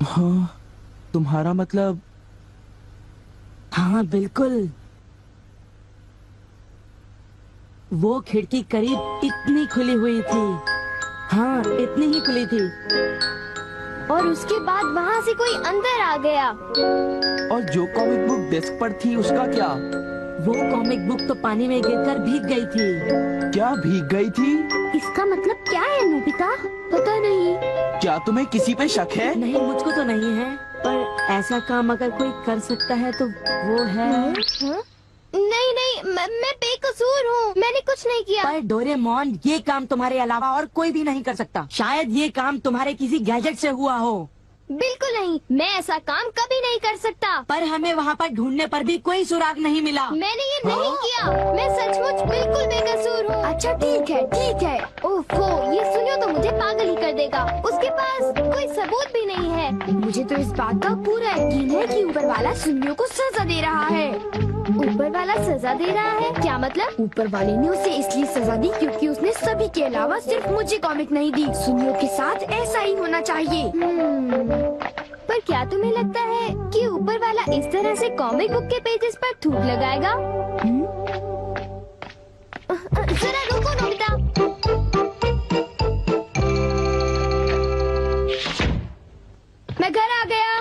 हाँ, तुम्हारा मतलब? हाँ बिल्कुल, वो खिड़की करीब इतनी खुली हुई थी। हाँ, इतनी ही खुली थी। और उसके बाद वहाँ से कोई अंदर आ गया। और जो कॉमिक बुक डेस्क पर थी उसका क्या? वो कॉमिक बुक तो पानी में गिरकर भीग गई थी। क्या भीग गई थी? इसका मतलब क्या है नोबिता? पता नहीं। क्या तुम्हें किसी पे शक है? नहीं, मुझको तो नहीं है, पर ऐसा काम अगर कोई कर सकता है तो वो है। नहीं नहीं, मैं बेकसूर हूँ, मैंने कुछ नहीं किया। पर डोरेमोन, ये काम तुम्हारे अलावा और कोई भी नहीं कर सकता। शायद ये काम तुम्हारे किसी गैजेट से हुआ हो। बिल्कुल नहीं, मैं ऐसा काम कभी नहीं कर सकता। पर हमें वहाँ पर ढूंढने पर भी कोई सुराग नहीं मिला। मैंने ये नहीं किया, मैं सचमुच बिल्कुल बेकसूर हूँ। अच्छा ठीक है ठीक है। ओफो, ये सुनियो तो मुझे पागल ही कर देगा। उसके पास कोई सबूत भी नहीं है। मुझे तो इस बात का पूरा यकीन है कि ऊपर वाला सुनियो को सजा दे रहा है। ऊपर वाला सजा दे रहा है? क्या मतलब? ऊपर वाले ने उसे इसलिए सजा दी क्योंकि उसने सभी के अलावा सिर्फ मुझे कॉमिक नहीं दी। सुनियो के साथ ऐसा ही होना चाहिए। पर क्या तुम्हें लगता है कि ऊपर वाला इस तरह से कॉमिक बुक के पेजेस पर थूक लगाएगा? जरा रुको नोबिता। मैं घर आ गया।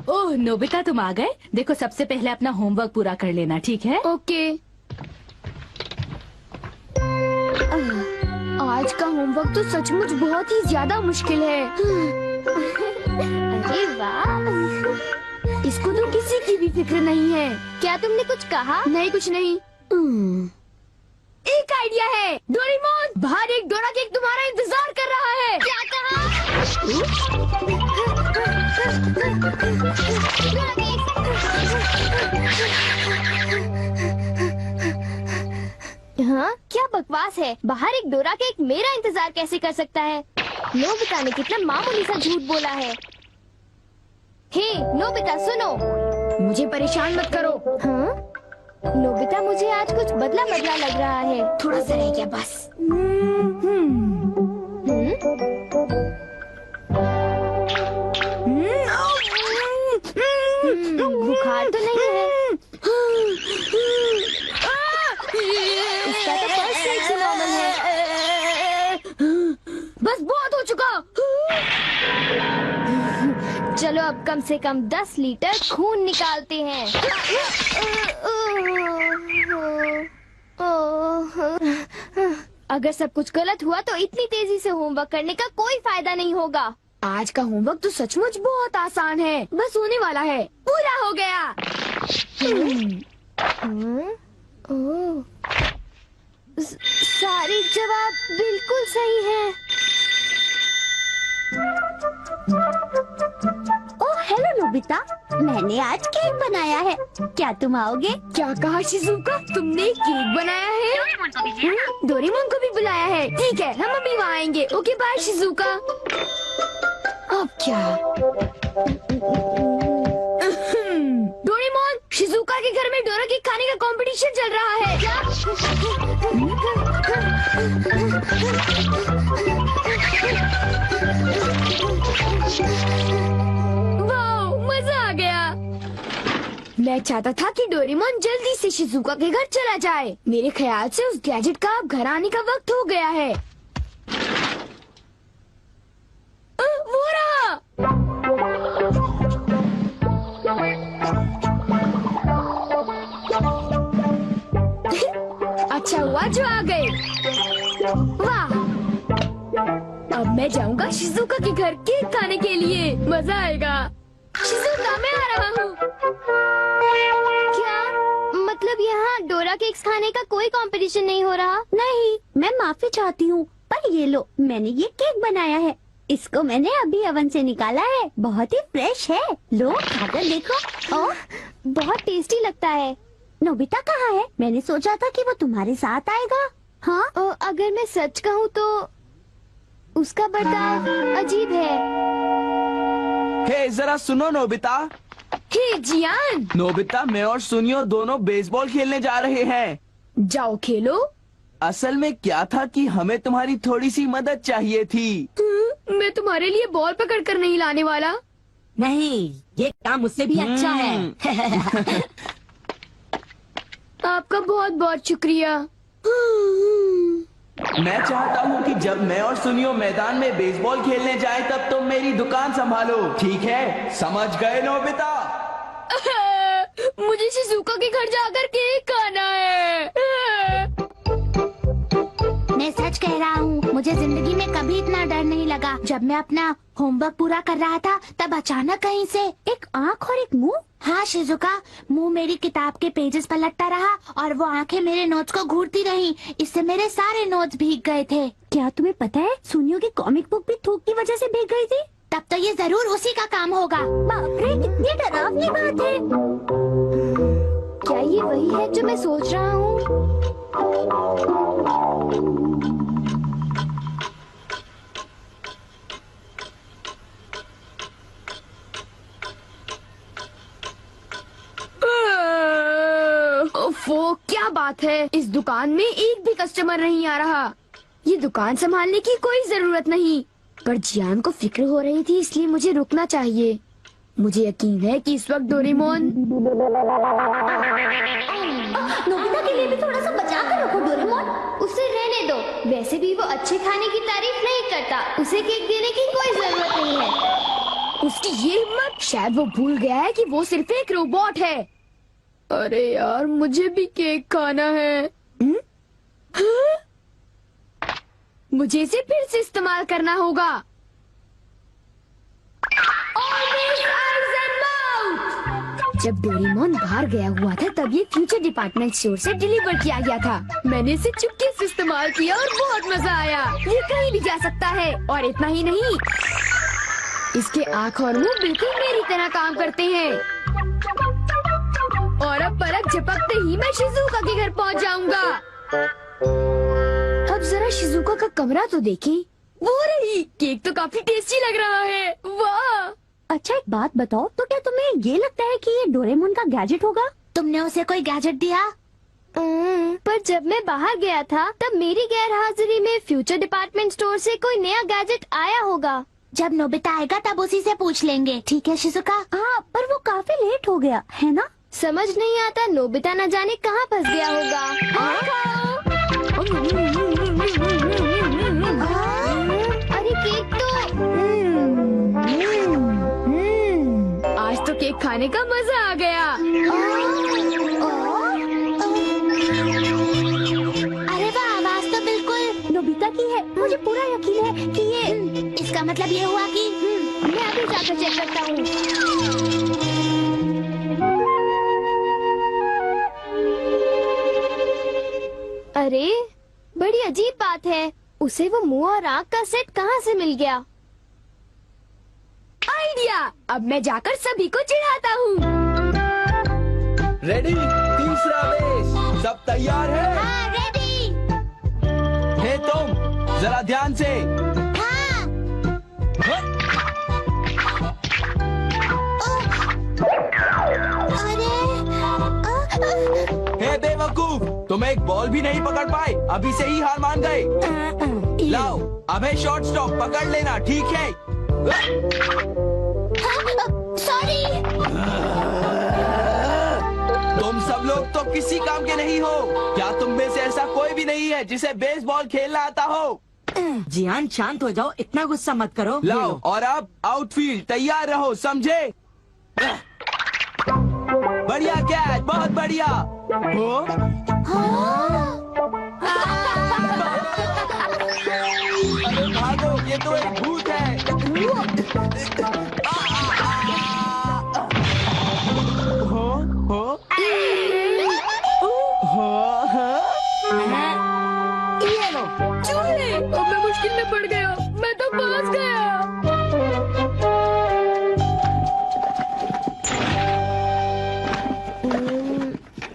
ओह नोबिता, तुम आ गए। देखो, सबसे पहले अपना होमवर्क पूरा कर लेना, ठीक है? ओके। आज का होमवर्क तो सचमुच बहुत ही ज्यादा मुश्किल है। अरे वाह, इसको तो किसी की भी फिक्र नहीं है। क्या तुमने कुछ कहा? नहीं, कुछ नहीं। एक आइडिया है। डोरेमोन, बाहर एक डोरा केक तुम्हारा इंतजार कर रहा है। क्या कहा? हाँ, क्या बकवास है। बाहर एक डोरा केक मेरा इंतजार कैसे कर सकता है? नोबिता ने कितना मामूली सा झूठ बोला है। हे नोबिता, सुनो। मुझे परेशान मत करो। हाँ? नोबिता, मुझे आज कुछ बदला बदला लग रहा है। थोड़ा सा रह गया बस। बुखार तो नहीं है? इसका तो पल्स ठीक से नॉर्मल है। बस बहुत हो चुका। चलो अब कम से कम 10 लीटर खून निकालते हैं। अगर सब कुछ गलत हुआ तो इतनी तेजी से होमवर्क करने का कोई फायदा नहीं होगा। आज का होमवर्क तो सचमुच बहुत आसान है, बस होने वाला है। पूरा हो गया। सारे जवाब बिल्कुल सही हैं। ओह हेलो नोबिता, मैंने आज केक बनाया है, क्या तुम आओगे? क्या कहा शिजुका? तुमने केक बनाया है? डोरेमोन को भी बुलाया है। ठीक है, हम अभी वहाँ आएंगे। Okay bye Shizuka. अब क्या? डोरेमोन, शिजुका के घर में डोरा केक खाने का कंपटीशन चल रहा है। क्या? वाह, मजा आ गया। मैं चाहता था कि डोरेमोन जल्दी से शिजुका के घर चला जाए। मेरे ख्याल से उस गैजेट का अब घर आने का वक्त हो गया है। वो रहा। अच्छा हुआ जो आ गए। वाह, अब मैं जाऊंगा शिजुका के घर केक खाने के लिए। मजा आएगा। शिजुका, मैं आ रहा हूँ। क्या मतलब यहाँ डोरा केक्स खाने का कोई कंपटीशन नहीं हो रहा? नहीं, मैं माफी चाहती हूँ, पर ये लो, मैंने ये केक बनाया है। इसको मैंने अभी ओवन से निकाला है, बहुत ही फ्रेश है। लो खाकर देखो। ओह, बहुत टेस्टी लगता है। नोबिता कहाँ है? मैंने सोचा था कि वो तुम्हारे साथ आएगा। हाँ, अगर मैं सच कहूँ तो उसका बर्ताव अजीब है। हे जरा सुनो नोबिता। हे जियान, नोबिता, मैं और सुनियो दोनों बेसबॉल खेलने जा रहे हैं। जाओ खेलो। असल में क्या था कि हमें तुम्हारी थोड़ी सी मदद चाहिए थी। मैं तुम्हारे लिए बॉल पकड़ कर नहीं लाने वाला। नहीं, ये काम मुझसे भी अच्छा है। आपका बहुत बहुत शुक्रिया। मैं चाहता हूँ कि जब मैं और सुनियो मैदान में बेसबॉल खेलने जाए तब तुम मेरी दुकान संभालो, ठीक है? समझ गए नोबिता? मुझे शिजुका के घर जाकर केक खाना है। मैं सच कह रहा हूँ, मुझे जिंदगी में कभी इतना डर नहीं लगा। जब मैं अपना होमवर्क पूरा कर रहा था तब अचानक कहीं से एक आँख और एक मुंह। हाँ शिजुका, मुंह मेरी किताब के पेजेस पलटता रहा और वो आंखें मेरे नोट्स को घूरती रहीं। इससे मेरे सारे नोट्स भीग गए थे। क्या तुम्हें पता है, सुनियो की कॉमिक बुक भी थूक की वजह से भीग गई थी? तब तो ये जरूर उसी का काम होगा। बाप रे, कितनी डरावनी बात है। क्या ये वही है जो मैं सोच रहा हूँ? ओफो, क्या बात है, इस दुकान में एक भी कस्टमर नहीं आ रहा। ये दुकान संभालने की कोई जरूरत नहीं, पर जियान को फिक्र हो रही थी, इसलिए मुझे रुकना चाहिए। मुझे यकीन है कि इस वक्त डोरेमोन। नोबिता के लिए भी थोड़ा सा बचा कर रखो डोरेमोन। उसे रहने दो, वैसे भी वो अच्छे खाने की तारीफ नहीं करता। उसे केक देने की कोई जरूरत नहीं है। उसकी ये हिम्मत, शायद वो भूल गया है कि वो सिर्फ एक रोबोट है। अरे यार, मुझे भी केक खाना है। हाँ? मुझे इसे फिर से इस्तेमाल करना होगा। जब डोरेमोन बाहर गया हुआ था तब ये फ्यूचर डिपार्टमेंट स्टोर से डिलीवर किया गया था। मैंने इसे चुपके से इस्तेमाल किया और बहुत मजा आया। ये कहीं भी जा सकता है, और इतना ही नहीं, इसके आँख और मुंह बिल्कुल मेरी तरह काम करते हैं। और अब पलक झपकते ही मैं शिजुका के घर पहुंच जाऊंगा। अब जरा शिजुका का कमरा तो देखें। वो रही, केक तो काफी टेस्टी लग रहा है। वाह! अच्छा एक बात बताओ, तो क्या तुम्हें ये लगता है कि ये डोरेमोन का गैजेट होगा? तुमने उसे कोई गैजेट दिया? पर जब मैं बाहर गया था तब मेरी गैर हाजिरी में फ्यूचर डिपार्टमेंट स्टोर से कोई नया गैजेट आया होगा। जब नोबिता आएगा तब उसी से पूछ लेंगे, ठीक है शिजुका? हाँ, पर वो काफी लेट हो गया है ना? समझ नहीं आता, नोबिता न जाने कहाँ फंस गया होगा। अरे केक तो आज तो केक खाने का मजा आ गया। अरे वाह, आवाज तो बिल्कुल नोबिता की है। मुझे पूरा यकीन है कि ये, इसका मतलब ये हुआ कि मैं अभी जाकर चेक करता हूँ। अरे, बड़ी अजीब बात है, उसे वो मुंह और आँख का सेट कहाँ से मिल गया? आइडिया! अब मैं जाकर सभी को चिढ़ाता हूँ। रेडी? तीसरा बेस, सब तैयार है? हाँ, रेडी। हे तुम, जरा ध्यान से। हाँ। हे बेवकूफ, तुम एक बॉल भी नहीं पकड़ पाए, अभी से ही हार मान गए। लाओ, अबे शॉर्ट स्टॉप पकड़ लेना, ठीक है? सॉरी। तुम सब लोग तो किसी काम के नहीं हो। क्या तुम में से ऐसा कोई भी नहीं है जिसे बेसबॉल खेलना आता हो? जियान शांत हो जाओ, इतना गुस्सा मत करो। लाओ, और अब आउटफील्ड तैयार रहो, समझे? बढ़िया कैच, बहुत बढ़िया। हो? अरे भागो, ये तो एक भूत है। ये लो, चूहे! अब मैं मुश्किल में पड़ गया, मैं तो फंस गया।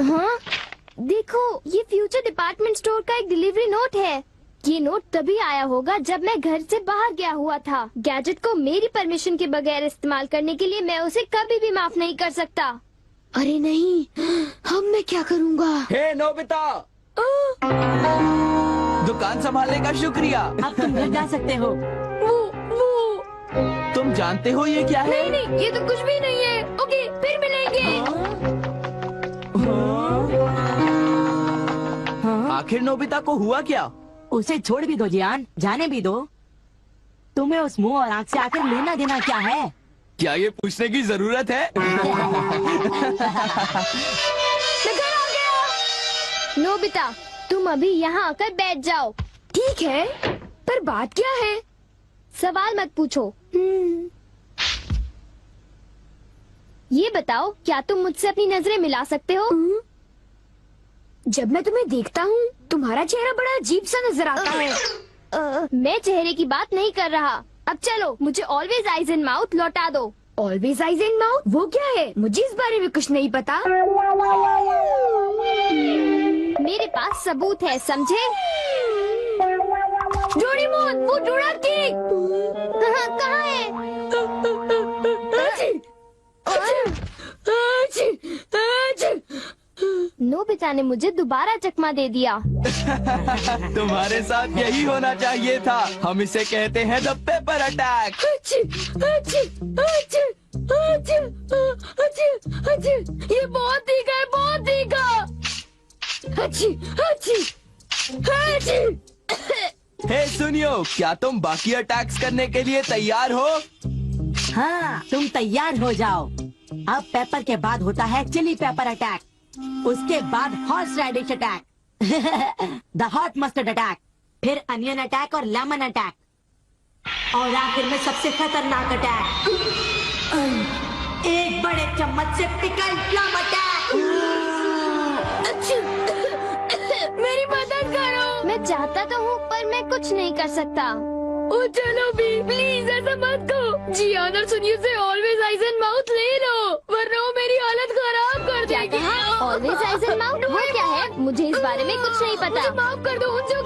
हाँ, देखो, ये फ्यूचर डिपार्टमेंट स्टोर का एक डिलीवरी नोट है। ये नोट तभी आया होगा जब मैं घर से बाहर गया हुआ था। गैजेट को मेरी परमिशन के बगैर इस्तेमाल करने के लिए मैं उसे कभी भी माफ नहीं कर सकता। अरे नहीं, अब मैं क्या करूँगा? हे नोबिता, दुकान संभालने का शुक्रिया। अब तुम घर जा सकते हो। तुम जानते हो ये क्या है? नहीं, ये तो कुछ भी नहीं है। ओके, फिर मिलेंगे। आखिर नोबिता को हुआ क्या? उसे छोड़ भी दो जियान, जाने भी दो। तुम्हें उस मुंह और आंख से आखिर लेना देना क्या है? क्या ये पूछने की जरूरत है? मैं घर आ गया। नोबिता, तुम अभी यहाँ आकर बैठ जाओ। ठीक है, पर बात क्या है? सवाल मत पूछो। ये बताओ, क्या तुम मुझसे अपनी नजरें मिला सकते हो? जब मैं तुम्हें देखता हूँ, तुम्हारा चेहरा बड़ा अजीब सा नजर आता है। मैं चेहरे की बात नहीं कर रहा। अब चलो, मुझे ऑलवेज आइज इन माउथ लौटा दो। Always eyes in mouth? वो क्या है? मुझे इस बारे में कुछ नहीं पता। मेरे पास सबूत है, समझे? डोरेमोन, वो डोराकी कहाँ है? नोबिता ने मुझे दोबारा चकमा दे दिया। तुम्हारे साथ यही होना चाहिए था। हम इसे कहते हैं द पेपर अटैक। ये बहुत तीखा है, बहुत तीखा। हे सुनियो, क्या तुम बाकी अटैक्स करने के लिए तैयार हो? हाँ, तुम तैयार हो जाओ। अब पेपर के बाद होता है चिली पेपर अटैक, उसके बाद horseradish attack, the hot mustard attack, फिर अनियन अटैक और लेमन अटैक, और आखिर में सबसे खतरनाक अटैक, एक बड़े चम्मच से पिकल प्लम अटैक। मेरी मदद करो। मैं चाहता तो हूँ, पर मैं कुछ नहीं कर सकता। ओ चलो भी, प्लीज ऐसा मत करो। जियान और सुनियो से ऑलवेज आइज एंड माउथ ले लो, वरना वो मेरी हालत खराब कर देगी। ऑलवेज आइज एंड माउथ वो क्या है? मुझे इस बारे में कुछ नहीं पता। मुझे माफ कर दो, उन जो